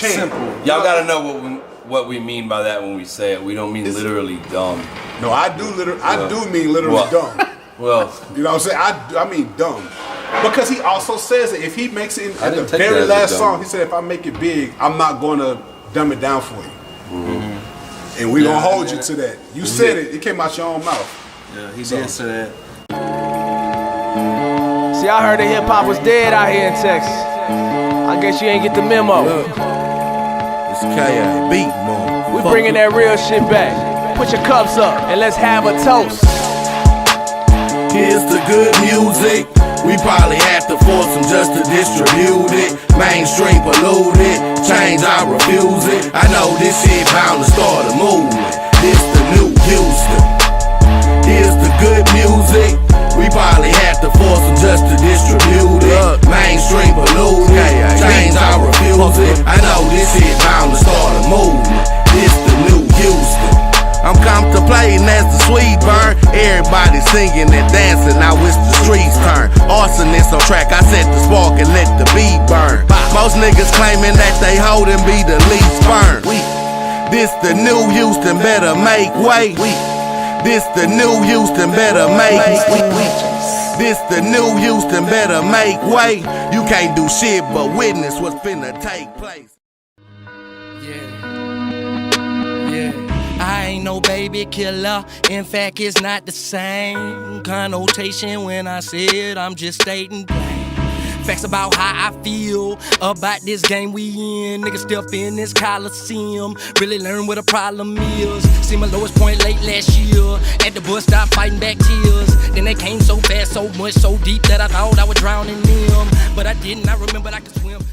Simple. Y'all gotta know what we mean by that when we say it. We don't mean literally dumb. No, I do mean literally dumb. Well, you know what I'm saying? I mean dumb. Because he also says that if he makes it in the very last song, he said, if I make it big, I'm not going to dumb it down for you. Mm-hmm. And we going to hold you to that. You said it. It came out your own mouth. Yeah, he did say that. See, I heard that hip-hop was dead out here in Texas. I guess you ain't get the memo. Look, it's K.I. beat, man. We bringing that real shit back. Put your cups up and let's have a toast. Here's the good music. We probably have to force them just to distribute it. Mainstream polluted, change I refuse it. I know this shit bound to start a movement. This the new Houston. Here's the good music. We probably have to force them just to distribute it. Mainstream polluted, change I refuse it. I know this shit bound to start a movement. This the new Houston. I'm contemplating as the sweet burn. Everybody singing and dancing, now it's the streets turn. Arsonist on track, I set the spark and let the beat burn. Most niggas claiming that they hold and be the least burn. This the new Houston, better make way. This the new Houston, better make way. This the new Houston, better make way. You can't do shit but witness what's finna take place. I ain't no baby killer, in fact it's not the same connotation when I say it, I'm just stating plain facts about how I feel about this game we in. Niggas step in this coliseum, really learn what a problem is. See my lowest point late last year, at the bus stop fighting back tears. Then they came so fast, so much, so deep that I thought I would drown in them. But I didn't, I remember I could swim.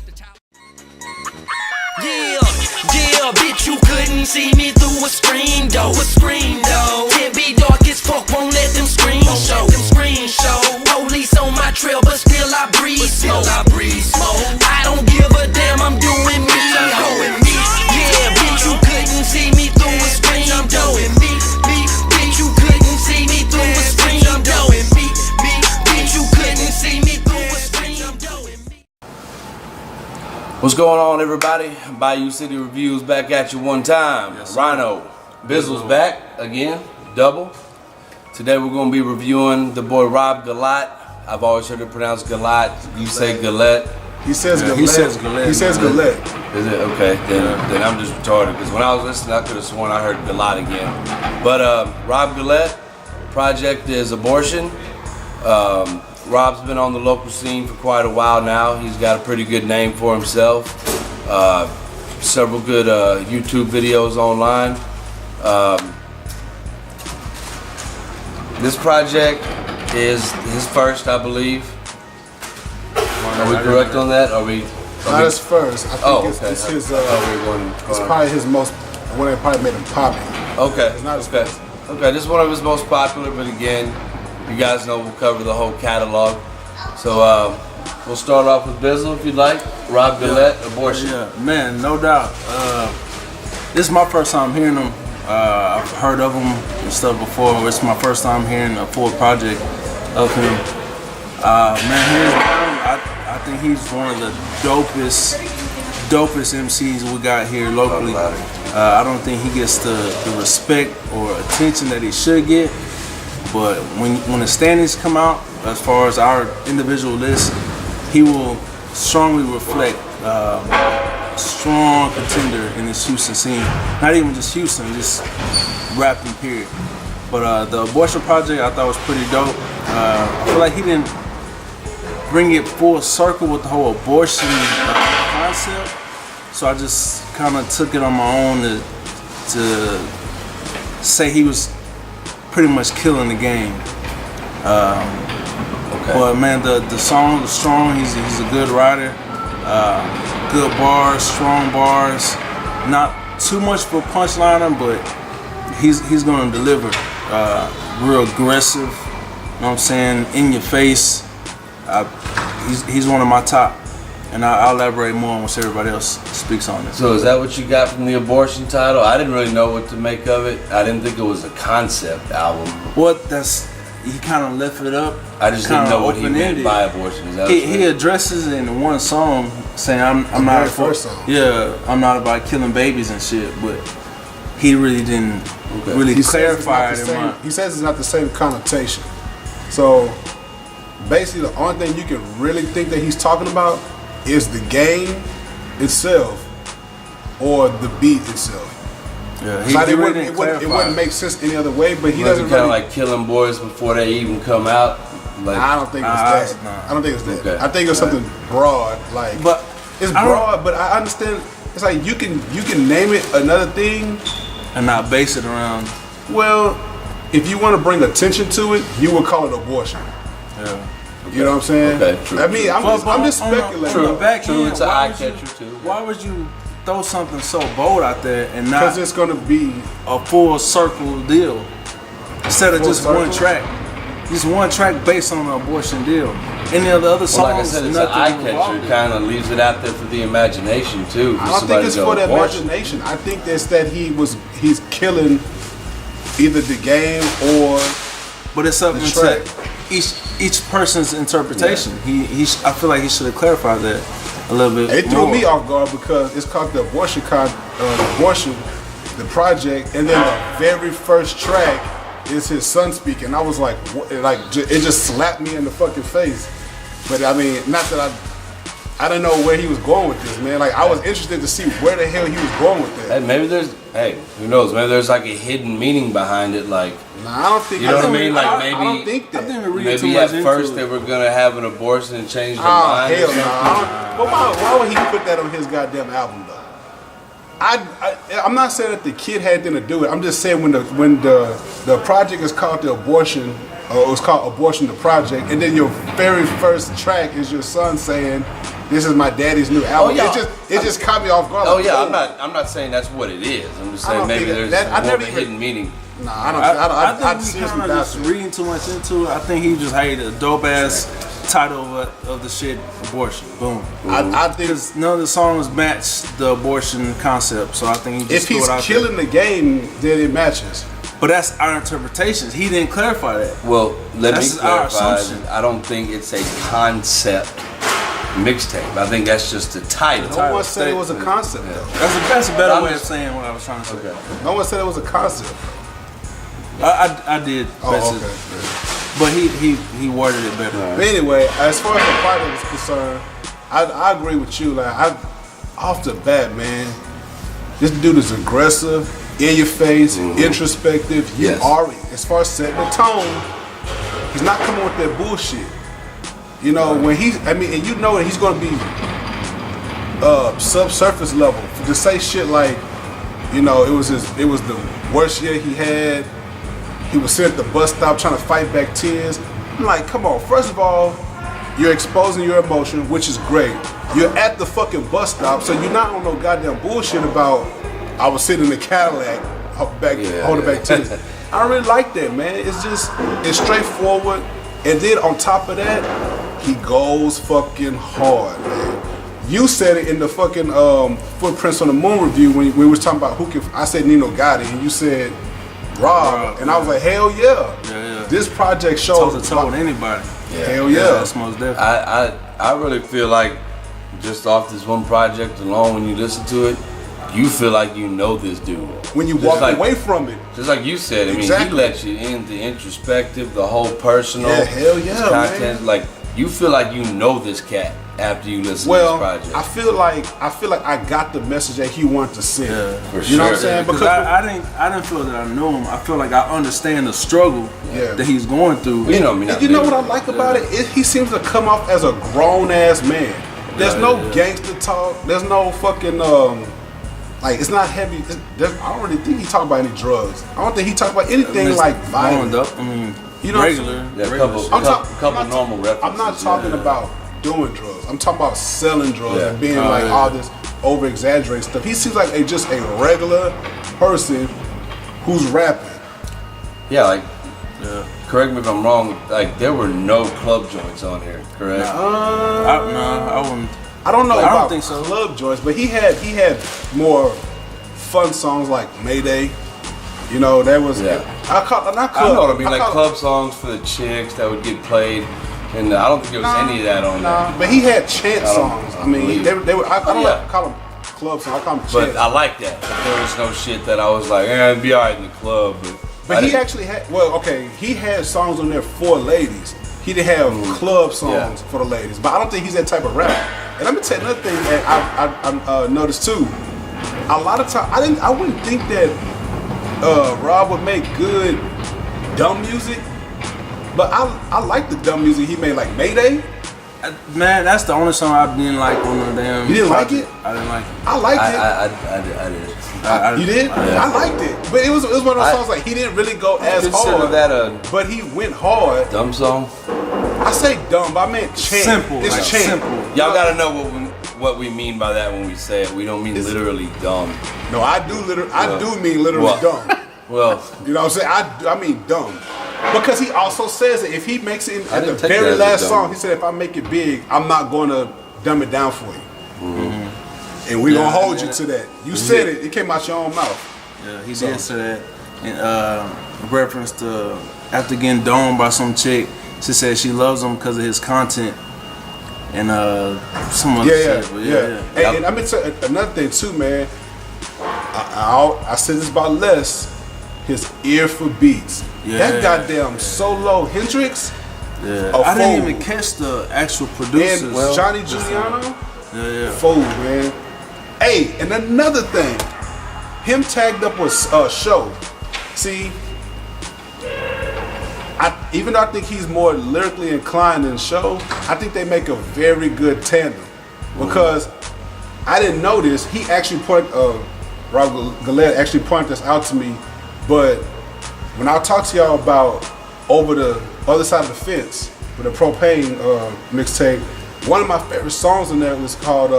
Yeah, bitch, you couldn't see me through a screen door. Can't be dark as fuck, won't let them screen show. Police on my trail, but still I breathe smoke. I don't give a damn, I'm doing me. Yeah, bitch, you couldn't see me through a screen door. Bitch, you couldn't see me through a screen door. Bitch, you couldn't see me through a screen door. what's going on, everybody? Bayou City Reviews back at you one time. Yes, Rhino, Bizzle's back again, double. Today we're going to be reviewing the boy Rob Gullatte. I've always heard it pronounced Gullatte. You say Gullatte. He says Gullatte. He says Gullatte. He says Gullatte. Is it? Okay, then I'm just retarded, because when I was listening I could have sworn I heard Gullatte again. But Rob Gullatte, project is Abortion. Rob's been on the local scene for quite a while now. He's got a pretty good name for himself. Several good YouTube videos online. This project is his first, I believe. Are we correct on that? Not his first. I think it's his. It's probably his most. One that probably made him popular. Okay. It's not his first. Okay, this is one of his most popular, but again, you guys know we'll cover the whole catalog. So we'll start off with Bizzle if you'd like. Rob Gullatte, Abortion. Yeah, man, no doubt. This is my first time hearing him. I've heard of him and stuff before. It's my first time hearing a full project of him. Man, hearing him, I think he's one of the dopest MCs we got here locally. I don't think he gets the respect or attention that he should get. But when the standings come out, as far as our individual list, he will strongly reflect strong contender in this Houston scene. Not even just Houston, just rapping period. But the Abortion project I thought was pretty dope. I feel like he didn't bring it full circle with the whole abortion concept. So I just kind of took it on my own to say he was pretty much killing the game. But man, the song was strong. He's a good writer. Good bars, strong bars. Not too much for a punchliner, but he's gonna deliver. Real aggressive. You know what I'm saying? In your face. He's one of my top. And I'll elaborate more once everybody else speaks on it. So is that what you got from the Abortion title? I didn't really know what to make of it. I didn't think it was a concept album. Well, he kind of left it up. I just didn't know what he meant by abortion. Is that he addresses it in one song, saying I'm not I'm not about killing babies and shit, but he really didn't really clarify it. He says it's not the same connotation. So basically, the only thing you can really think that he's talking about is the game itself or the beat itself. Yeah, like it wouldn't make sense any other way. But he doesn't kind of like killing boys before they even come out. Like, I don't think it's that. I don't think it's that. Okay. I think it's something broad. Like, but it's broad. But I understand. It's like you can name it another thing and not base it around. Well, if you want to bring attention to it, you would call it abortion. Yeah. You know what I'm saying? Okay, true. I mean, I'm just speculating. True. It's an eye catcher too. Why would you throw something so bold out there and not? Because it's going to be a full circle deal instead of just one track. Just one track based on an abortion deal. Any of the other songs, like I said, it's an eye catcher. It kind of leaves it out there for the imagination too. I don't think it's for the imagination. I think it's that he's killing either the game or. But it's something to each person's interpretation. Yeah. I feel like he should have clarified that a little bit. It threw me off guard because it's called the abortion, the project, and then the very first track is his son speaking. I was like, it just slapped me in the fucking face. But I mean, not that I didn't know where he was going with this, man. Like, I was interested to see where the hell he was going with that. Hey, who knows? Maybe there's like a hidden meaning behind it. Like, I don't think. You know what I mean? Like maybe. I don't think that. Maybe at first they were gonna have an abortion and change their mind. Hell no! Why would he put that on his goddamn album though? I'm not saying that the kid had anything to do with it. I'm just saying when the project is called the abortion, or it was called Abortion the Project, and then your very first track is your son saying, "This is my daddy's new album." It just caught me off guard. Oh yeah, I'm not saying that's what it is. I'm just saying maybe there's more of a hidden meaning. Nah, I think we kind of just reading too much into it. I think he just had a dope ass title of the shit, abortion. Boom. I think none of the songs match the abortion concept, so I think he just if he's killing the game, then it matches. But that's our interpretations. He didn't clarify that. Well, let me clarify. I don't think it's a concept mixtape. I think that's just the title. No one said it was a concept though. That's a better way of saying what I was trying to say. Okay. No one said it was a concept. I did. Oh, okay. But he worded it better. But anyway, as far as the project is concerned, I agree with you. Like, off the bat, man, this dude is aggressive, in your face, introspective. Yes. As far as setting the tone, he's not coming with that bullshit. You know, when and you know that he's going to be subsurface level to say shit like, you know, it was the worst year he had. He was sitting at the bus stop trying to fight back tears. I'm like, come on. First of all, you're exposing your emotion, which is great. You're at the fucking bus stop, so you're not on no goddamn bullshit about I was sitting in the Cadillac holding back tears. I don't really like that, man. It's straightforward. And then on top of that, he goes fucking hard, man. You said it in the fucking Footprints on the Moon review when we was talking about I said Nino Gotti, and you said Rob, and I was like, hell yeah. This project shows told anybody. Yeah. Hell yeah. That's most definitely. I really feel like just off this one project alone, when you listen to it, you feel like you know this dude. When you walk away from it. Just like you said, I mean, he let you in the introspective, the whole personal. Yeah, hell yeah, content. Man. Like, you feel like you know this cat after you listen to this project. I feel like I got the message that he wanted to send. Yeah, for sure. You know what I'm saying? Because I didn't feel that I knew him. I feel like I understand the struggle that he's going through. You know what I like about it? He seems to come off as a grown ass man. There's no gangster talk. There's no fucking like, it's not heavy. I don't really think he talked about any drugs. I don't think he talked about anything like violent. Up. I mean, you know, regular. A couple normal references. I'm not talking about doing drugs. I'm talking about selling drugs and being all this over exaggerated stuff. He seems like just a regular person who's rapping. Correct me if I'm wrong. Like, there were no club joints on here, correct? I wouldn't. I don't know about think so. club joints, but he had more fun songs like Mayday. You know, that was Not club. I know what I mean, like club songs for the chicks that would get played. And I don't think there was any of that on there. But he had chant songs. I mean, they were. I don't like to call them club songs. I call them chant. But I like that. There was no shit that I was like, it'd be alright in the club. But he actually had. Well, okay, he had songs on there for ladies. He didn't have club songs for the ladies. But I don't think he's that type of rapper. And let me tell you another thing that I noticed too. A lot of times, I wouldn't think that Rob would make good dumb music. But I like the dumb music he made, like Mayday. Man, that's the only song I didn't like on the damn. You didn't like it? I didn't like it. I liked it. I did. You did? I liked it. But it was one of those songs like he didn't really go as hard. That but he went hard. Dumb song? I say dumb, but I meant chant. Simple. It's like chant. Simple. Y'all gotta know what we mean by that when we say it. We don't mean literally dumb. No, I do mean literally dumb. Well, you know what I'm saying? I mean dumb. Because he also says that if he makes it at the very last song, he said, if I make it big, I'm not going to dumb it down for you. Mm-hmm. And we're going to hold you to that. You said it. It came out your own mouth. Yeah, he did say that. In reference to after getting domed by some chick, she said she loves him because of his content. And some other shit. Yeah. And I'm going to tell you another thing too, man. I said this about Les. His ear for beats. Yeah, that goddamn solo Hendrix. Yeah. I didn't even catch the actual producers. And Johnny Giuliano. Yeah. Fool, man. Hey, and another thing, him tagged up with a show. See, even though I think he's more lyrically inclined than show, I think they make a very good tandem. Because I didn't know this. He actually Rob Gullatte actually pointed this out to me. But when I talk to y'all about Over the Other Side of the Fence with the Propane mixtape, one of my favorite songs in there was called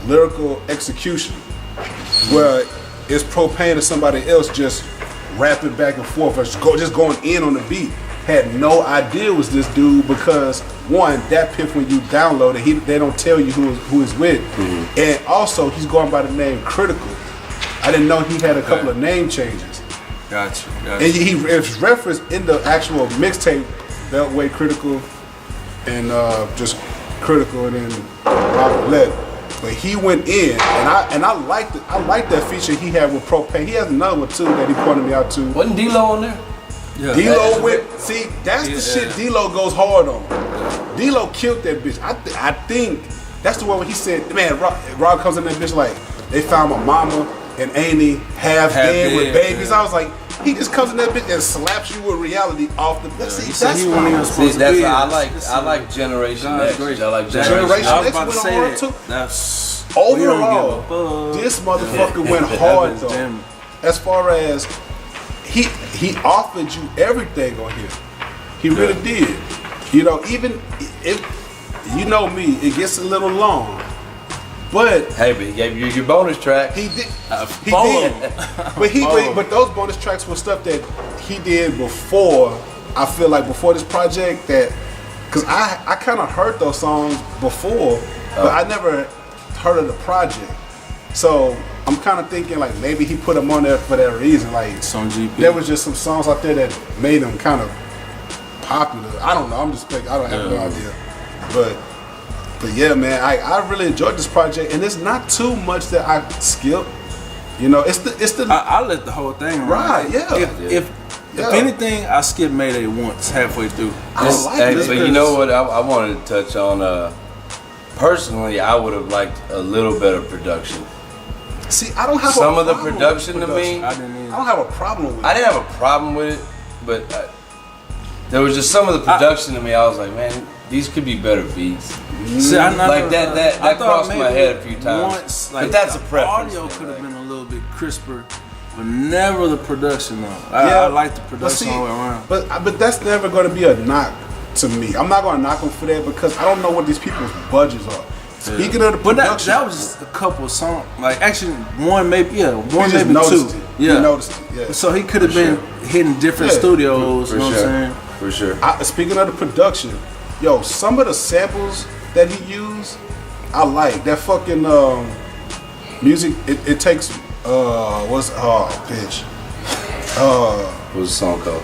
Lyrical Execution, where it's Propane and somebody else just rapping back and forth, or just going in on the beat. Had no idea it was this dude because one, that piff when you download it, they don't tell you who is with, and also he's going by the name Critical. I didn't know he had a couple of name changes. Gotcha. And it's referenced in the actual mixtape, Beltway Critical, and just Critical, and then Rob Gullatte. But he went in, and I liked it. I liked that feature he had with Propane. He has another one too that he pointed me out to. Wasn't D-Lo on there? Yeah. D-Lo went. See, that's the shit D-Lo goes hard on. Yeah. D-Lo killed that bitch. I think that's the one when he said, man, Rob comes in that bitch like, they found my mama and Annie half dead with babies. I was like, he just comes in that bitch and slaps you with reality off the. I like Generation X. I like Generation X went hard too. Overall, this motherfucker went hard though. As far as he offered you everything on here, he really did. You know, even if you know me, it gets a little long. But hey, but he gave you your bonus track. He did. He did. But those bonus tracks were stuff that he did before. I feel like before this project, that because I kind of heard those songs before, but I never heard of the project. So I'm kind of thinking like maybe he put them on there for that reason. Like some GP. There was just some songs out there that made them kind of popular. I don't know. I'm just thinking. I don't have no idea. But yeah, man, I really enjoyed this project, and it's not too much that I skip. You know, it's the. I let the whole thing right. Yeah. If anything, I skipped Mayday once halfway through. I like this. But you know what? I wanted to touch on. Personally, I would have liked a little better production. See, I don't have some of the production to me. I don't have a problem with it. I didn't have a problem with it, but there was just some of the production to me. I was like, man, these could be better beats. See, that crossed my head a few times. Once, but that's a preference. Audio could have been a little bit crisper, but never the production though. I like the production all the way around. But that's never going to be a knock to me. I'm not going to knock them for that because I don't know what these people's budgets are. Speaking of the production, but that was just a couple of songs. Like actually, one maybe two. It. Yeah, he noticed it. Yeah. So he could have been hitting different studios. You know what I'm saying? For sure. Speaking of the production, yo, some of the samples that he used, I like that fucking music. It takes bitch. What was the song called?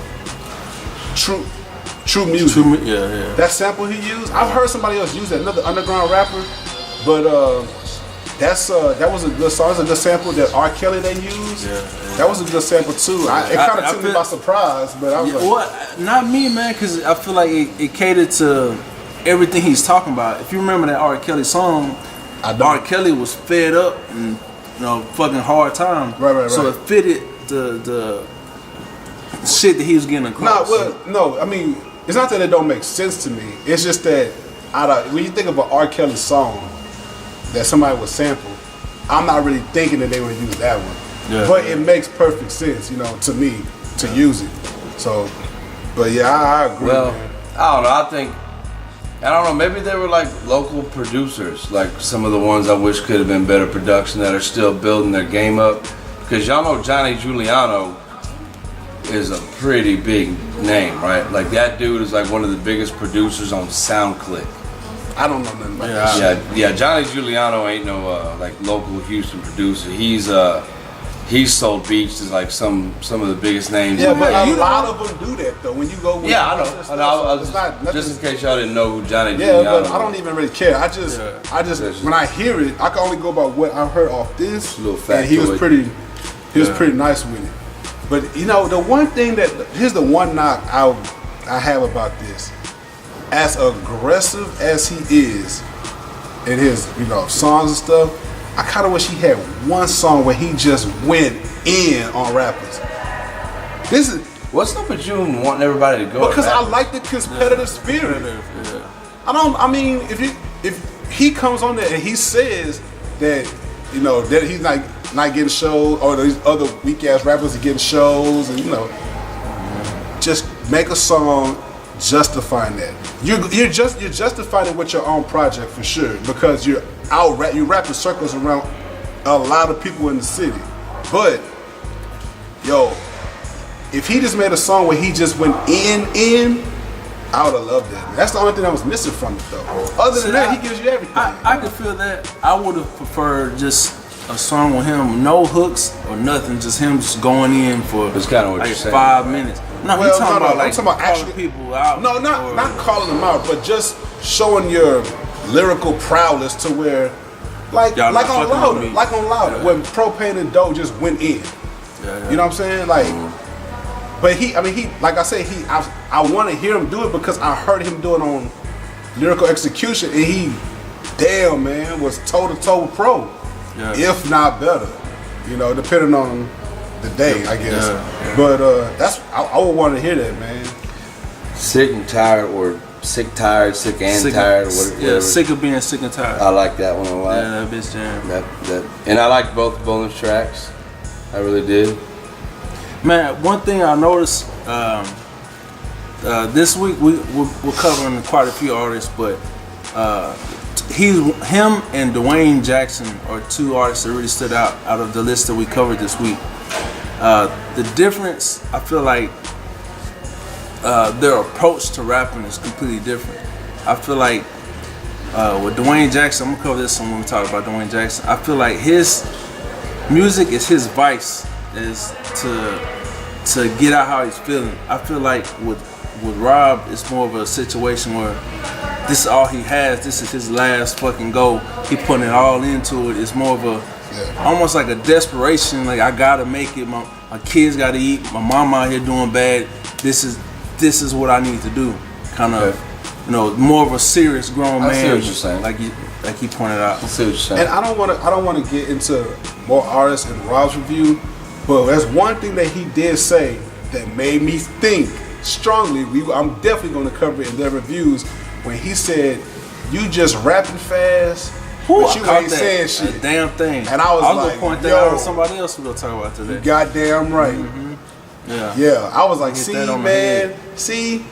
True Music. Yeah. That sample he used, I've heard somebody else use that, another underground rapper, but that was a good song. It was a good sample that R. Kelly they used. Yeah. That was a good sample too. It kind of took me by surprise, but I was like, well, not me, man, because I feel like it catered to everything he's talking about. If you remember that R. Kelly song, R. Kelly was fed up and fucking hard time. Right. So it fitted the shit that he was getting across. No, I mean, it's not that it don't make sense to me. It's just that when you think of an R. Kelly song that somebody would sample, I'm not really thinking that they would use that one. Yeah. But it makes perfect sense, to me, to use it. So, but yeah, I agree. Well, man. I don't know, maybe they were like local producers, like some of the ones I wish could have been better production that are still building their game up. Because y'all know Johnny Giuliano is a pretty big name, right? Like that dude is like one of the biggest producers on SoundClick. I don't know nothing about that. Yeah, Johnny Giuliano ain't no like local Houston producer. He's sold beats to like some of the biggest names. Yeah, but a lot of them do that though. When you go with I know. Just in case y'all didn't know who Johnny Giuliano but I don't even really care. I just when I hear it, I can only go by what I heard off this. And he was pretty nice with it. But the one thing here's the one knock I have about this. As aggressive as he is in his songs and stuff, I kind of wish he had one song where he just went in on rappers. What's up with you and wanting everybody to go? Because I like the competitive spirit. Yeah. I mean, if he comes on there and he says that that he's not getting shows, or these other weak ass rappers are getting shows, and just make a song justifying that. You're justifying it with your own project for sure, because you're rapping circles around a lot of people in the city. But if he just made a song where he just went in, I would have loved that. That's the only thing I was missing from it though. Other than that, he gives you everything. I could feel that. I would have preferred just a song with him, no hooks or nothing, just him just going in for that's kind of what you're saying. 5 minutes. No, he's talking about I'm talking about calling people out. No, not calling them out, but just showing your lyrical prowess to where, like on Louder, when Propane and Doe just went in. Yeah. You know what I'm saying? Like, but he, like I said, I want to hear him do it because I heard him do it on Lyrical Execution, and he, damn man, was toe-to-toe pro, if not better. Depending on the day, I guess. Yeah. But I would want to hear that, man. Sick and tired, or sick, tired, sick and tired, or whatever. Yeah, sick of being sick and tired. I like that one a lot. Yeah, that bitch jam. And I liked both bonus tracks. I really did. Man, one thing I noticed this week we're covering quite a few artists, but him and Dwayne Jackson are two artists that really stood out of the list that we covered this week. The difference, I feel like their approach to rapping is completely different. I feel like with Dwayne Jackson, I'm gonna cover this when we talk about Dwayne Jackson. I feel like his music is his vice, is to get out how he's feeling. I feel like with Rob, it's more of a situation where this is all he has. This is his last fucking go. He putting it all into it. It's more of almost like a desperation. Like, I gotta make it. My kids gotta eat. My mom out here doing bad. This is what I need to do. Kind of, more of a serious grown man. I see what you're saying. Like he pointed out. I see what you're saying. And I don't want to get into more artists in Rob's review, but there's one thing that he did say that made me think strongly. I'm definitely going to cover it in their reviews, when he said, "You just rapping fast, but you ain't saying shit." A damn thing. And I was like, gonna point that out to somebody else we're gonna talk about today. You goddamn right. Mm-hmm. Yeah. I was like, see, man, see.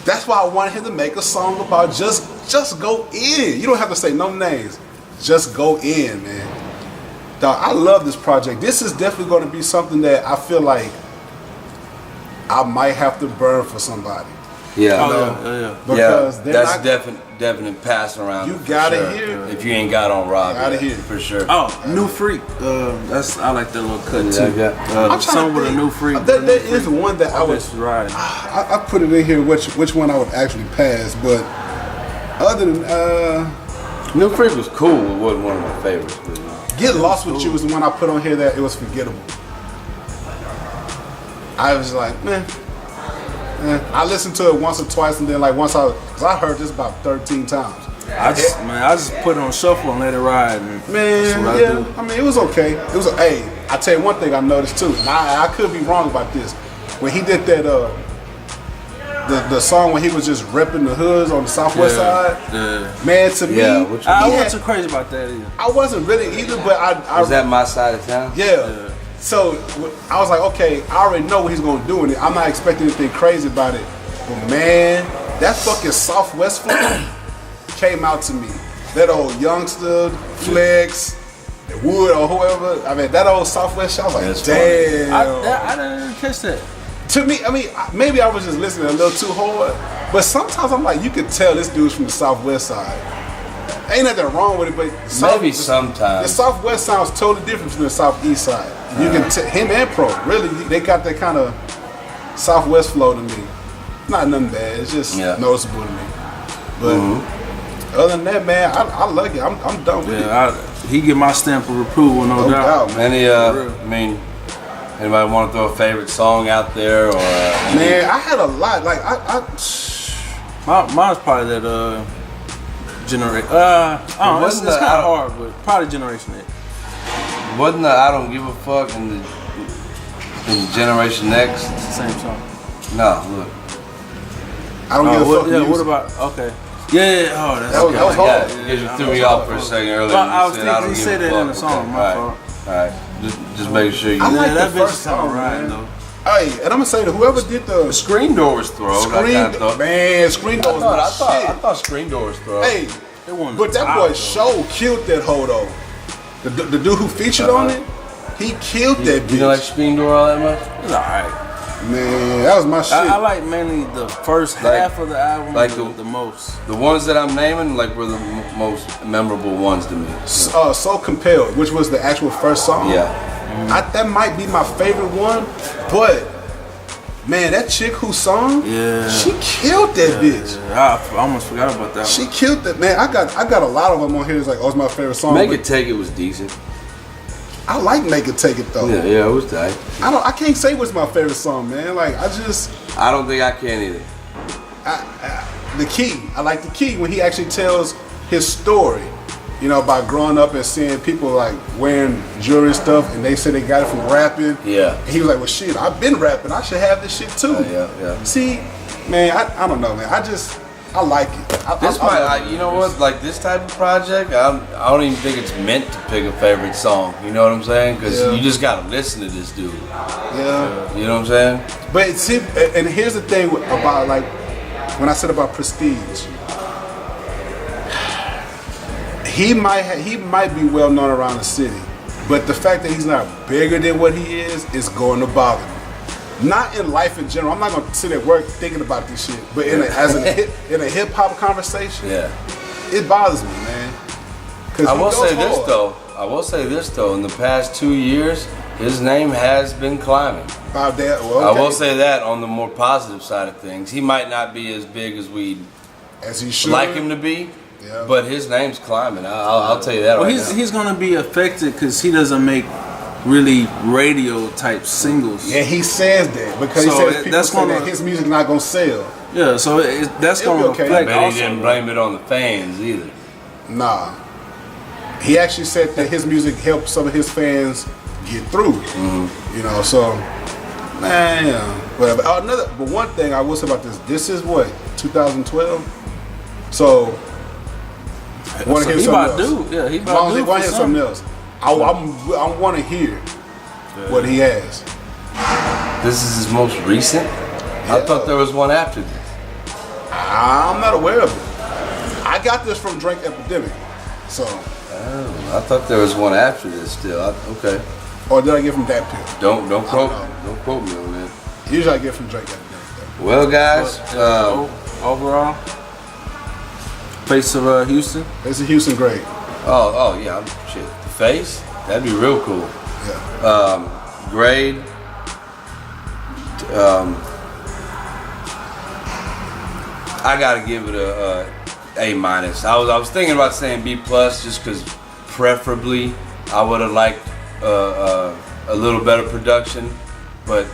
That's why I wanted him to make a song about just go in. You don't have to say no names. Just go in, man. Dog, I love this project. This is definitely going to be something that I feel like I might have to burn for somebody. Yeah. Because that's definite passing around. You gotta hear it. If you ain't got on Rob, gotta hear it for sure. Oh, New Freak. I like that little cut too. I'm Song with a New Freak. There is one that I would. Right. I put it in here which one I would actually pass, but other than New Freak was cool. It wasn't one of my favorites. But, Get Lost With You was the one I put on here that it was forgettable. I was like, man. I listened to it once or twice, and then like cause I heard this about 13 times. I just put it on shuffle and let it ride. I mean, it was okay. It was I tell you one thing I noticed too. And I could be wrong about this. When he did that, the song when he was just repping the hoods on the Southwest side, man, to me, I wasn't too crazy about that either. I wasn't really either, but I was that My Side of Town? Yeah. So I was like, okay, I already know what he's gonna do in it. I'm not expecting anything crazy about it. But man, that fucking Southwest flow came out to me. That old youngster, Flex, Wood or whoever. I mean, that old Southwest shit, I was like, damn. I didn't catch that. To me, I mean, maybe I was just listening a little too hard. But sometimes I'm like, you could tell this dude's from the Southwest side. Ain't nothing wrong with it, but maybe sometimes the Southwest sounds totally different from the Southeast side. You can him and Pro really they got that kind of Southwest flow to me. Not nothing bad. It's just noticeable to me. But other than that, man, I like it. I'm done with it. He get my stamp of approval, no doubt. Anybody want to throw a favorite song out there or? Man, I had a lot. Like mine's probably that Generation. It's kind of hard, but probably Generation X. Wasn't the I Don't Give a Fuck in the Generation X? It's the same song. No, look. I don't give a fuck. Yeah, what about? Okay. Yeah. Oh, that was hard. You threw me off for a second earlier. I was thinking he said that in the song. My fault. All right. Just make sure you. I like that the first song, right though. Hey, and I'm gonna say that whoever did the Screen Door was throw. Screen Door was I thought Screen Door was throw. Hey, but that boy Show killed that hoe though. The dude who featured on it, he killed that bitch. You don't like Screen Door all that much? It's alright. Man, that was my shit. I like mainly the first half of the album, like the most. The ones that I'm naming, like, were the most memorable ones to me. So Compelled, which was the actual first song. Yeah. That might be my favorite one, but man, that chick who sung, she killed that bitch. Yeah. I almost forgot about that. She killed that, man. I got a lot of them on here. It's like, it's my favorite song. Make It Take It was decent. I like Make It Take It though. Yeah, it was tight. I can't say what's my favorite song, man. Like I don't think I can either. The Key. I like The Key when he actually tells his story. You know, by growing up and seeing people like wearing jewelry and stuff, and they say they got it from rapping. Yeah. And he was like, well, shit, I've been rapping. I should have this shit too. Yeah. See, man, I don't know, man. I like it. You know what? Like this type of project, I don't even think it's meant to pick a favorite song. You know what I'm saying? Because you just gotta listen to this dude. Yeah. You know what I'm saying? But see, and here's the thing about like when I said about Prestige. He might be well known around the city, but the fact that he's not bigger than what he is going to bother me. Not in life in general. I'm not going to sit at work thinking about this shit, but in a hip hop conversation, it bothers me, man. I will say this though. In the past 2 years, his name has been climbing. I will say that on the more positive side of things. He might not be as big as we like him to be. Yeah. But his name's climbing. I'll tell you that. Well, he's gonna be affected because he doesn't make really radio type singles. Yeah, he says that because he says people say that his music's not gonna sell. Yeah, so that's gonna okay. affect. But he didn't blame it on the fans either. Nah, he actually said that his music helped some of his fans get through. Mm-hmm. You know, so man, but one thing I will say about this is what 2012. So. Want to hear something else? He about to do want to hear something else. I want to hear what he has. This is his most recent? I thought there was one after this. I'm not aware of it. I got this from Drink Epidemic. So. I thought there was one after this still. Okay. Or did I get from that pill? Don't quote me on that. Usually I get from Drink Epidemic though. Well, guys, overall, face of Houston. Face of Houston, great. Oh yeah, shit. The face, that'd be real cool. Yeah. Grade. I gotta give it a A minus. I was thinking about saying B plus just because preferably I would have liked a little better production, but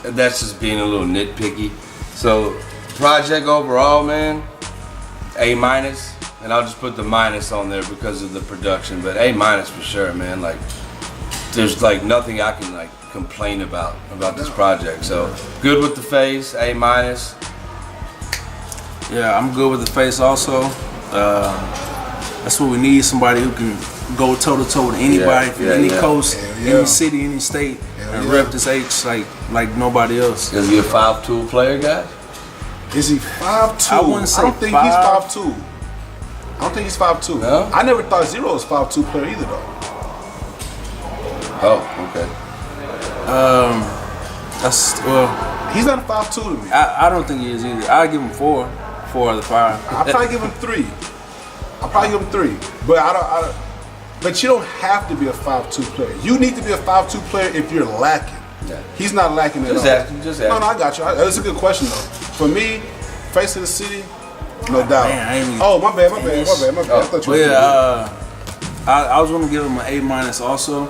that's just being a little nitpicky. So project overall, man, A minus, and I'll just put the minus on there because of the production, but A minus for sure, man. Like there's like nothing I can like complain about this project. So good with the face, A minus. Yeah, I'm good with the face also. That's what we need, somebody who can go toe to toe with anybody from any coast, any city, any state, and rep this H like nobody else. Is he a 5'2" player, guy? Is he 5'2"? I wouldn't say I don't think he's 5'2". I don't think he's 5'2". No? I never thought Zero was 5'2" player either though. Oh, okay. That's well. He's not a 5'2" to me. I don't think he is either. I give him 4 out of 5. I'll probably give him 3. But I don't. But you don't have to be a 5'2" player. You need to be a 5'2" player if you're lacking. Yeah. He's not lacking at all. Just ask. No, I got you. That's a good question though. For me, face of the city, no doubt. Man, oh, my bad. I thought you were I was going to give him an A minus also,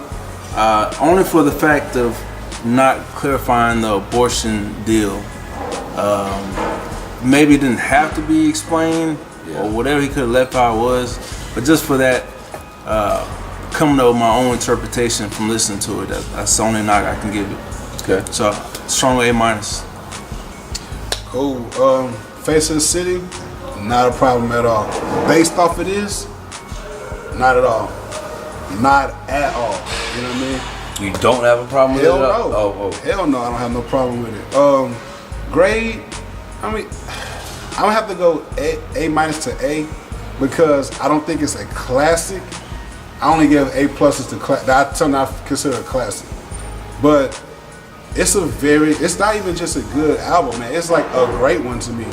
only for the fact of not clarifying the abortion deal. Maybe it didn't have to be explained or whatever, he could have left how it was, but just for that, coming up with my own interpretation from listening to it, that's the only knock I can give it. Okay. So strong A minus. Cool. Face of the city, not a problem at all. Based off of this, not at all. Not at all. You know what I mean? You don't have a problem with it? Hell no. Oh. Hell no, I don't have no problem with it. Grade, I mean, I'm gonna have to go A minus to A because I don't think it's a classic. I only give A pluses to that's something I consider a classic. But it's not even just a good album, man. It's like a great one to me.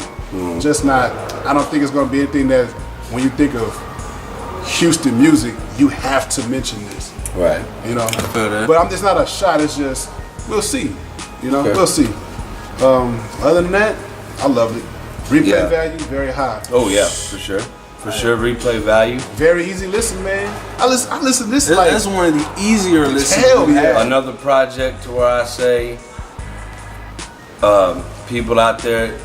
Just not, I don't think it's gonna be anything that when you think of Houston music, you have to mention this. Right. You know? I feel that. But it's not a shot, it's just, we'll see. You know, we'll see. Other than that, I loved it. Replay value, very high. Oh yeah, for sure. For sure, replay value. Very easy listen, man. I listen to this That's one of the easier listens. Hell yeah. Another project to where I say, people out there,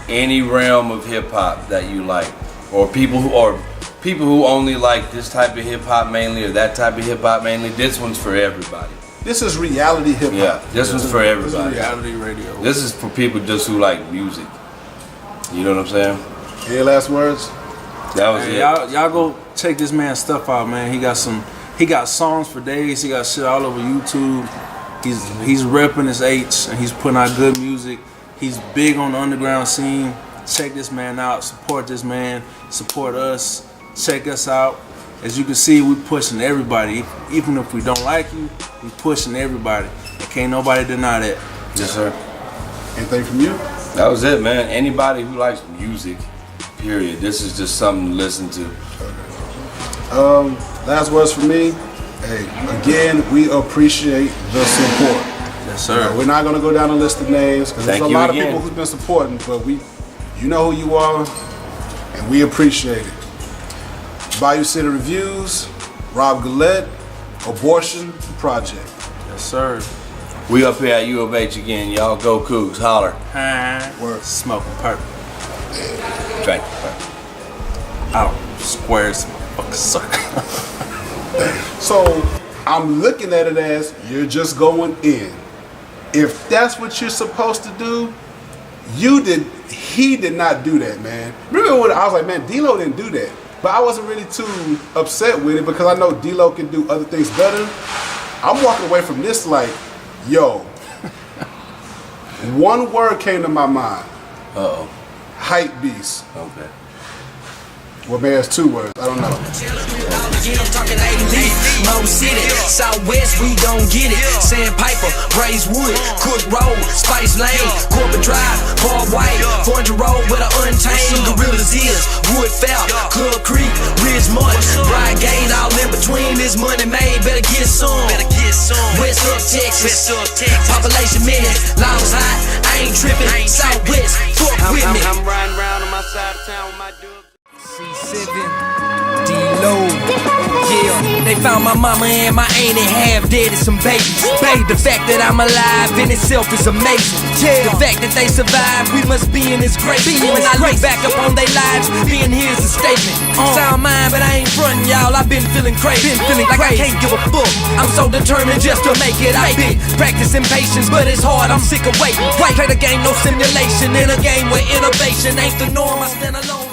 any realm of hip hop that you like, or people who only like this type of hip hop mainly, or that type of hip hop mainly. This one's for everybody. This is reality hip hop. Yeah, this one's for everybody. This is Reality radio. This is for people just who like music. You know what I'm saying? Any last words? That was Hey, it. y'all go check this man's stuff out, man. He got songs for days. He got shit all over YouTube. He's repping his H and he's putting out good music. He's big on the underground scene. Check this man out. Support this man. Support us. Check us out. As you can see, we pushing everybody. Even if we don't like you, we pushing everybody. And can't nobody deny that. Yes, sir. Anything from you? That was it, man. Anybody who likes music, period. This is just something to listen to. Last words from me. Hey, again, we appreciate the support. Yes, sir. We're not gonna go down a list of names because there's a Thank lot you of again. people who's been supporting, but you know who you are, and we appreciate it. Bayou City Reviews, Rob Gullatte, Abortion Project. Yes, sir. We up here at U of H again, y'all. Go Cougs, holler. Word. Smoking purple. Drink. Out. Squares. Fucking sucker. So I'm looking at it as you're just going in. If that's what you're supposed to do, he did not do that, man. Remember when I was like, man, D-Lo didn't do that. But I wasn't really too upset with it because I know D-Lo can do other things better. I'm walking away from this like, yo, one word came to my mind. Uh-oh. Hype beast. Okay. Well, maybe it's 2 words. I don't know. Mo City, Southwest, we gon' get it. Sandpiper, raise wood, Cook Road, Spice Lane, Corporate Drive, Bar White, 400 Road with an untamed. Gorillas is Wood Foul, Club Creek, Ridgemont, Bride Gate, all in between. This money made, better get some. West of Texas, population minutes, Long's high, I ain't tripping. Southwest, fuck with me. I'm riding around on my side of town with my dub. C7, D-Low, yeah. They found my mama and my auntie half dead and some babies. Babe, the fact that I'm alive in itself is amazing. The fact that they survived, we must be in this grace. When I look back up on their lives, being here is a statement. Sound mine, but I ain't frontin', y'all. I've been feeling crazy, like I can't give a fuck. I'm so determined just to make it. I've been practicing patience, but it's hard. I'm sick of waiting. Play the game, no simulation. In a game where innovation ain't the norm. I stand alone.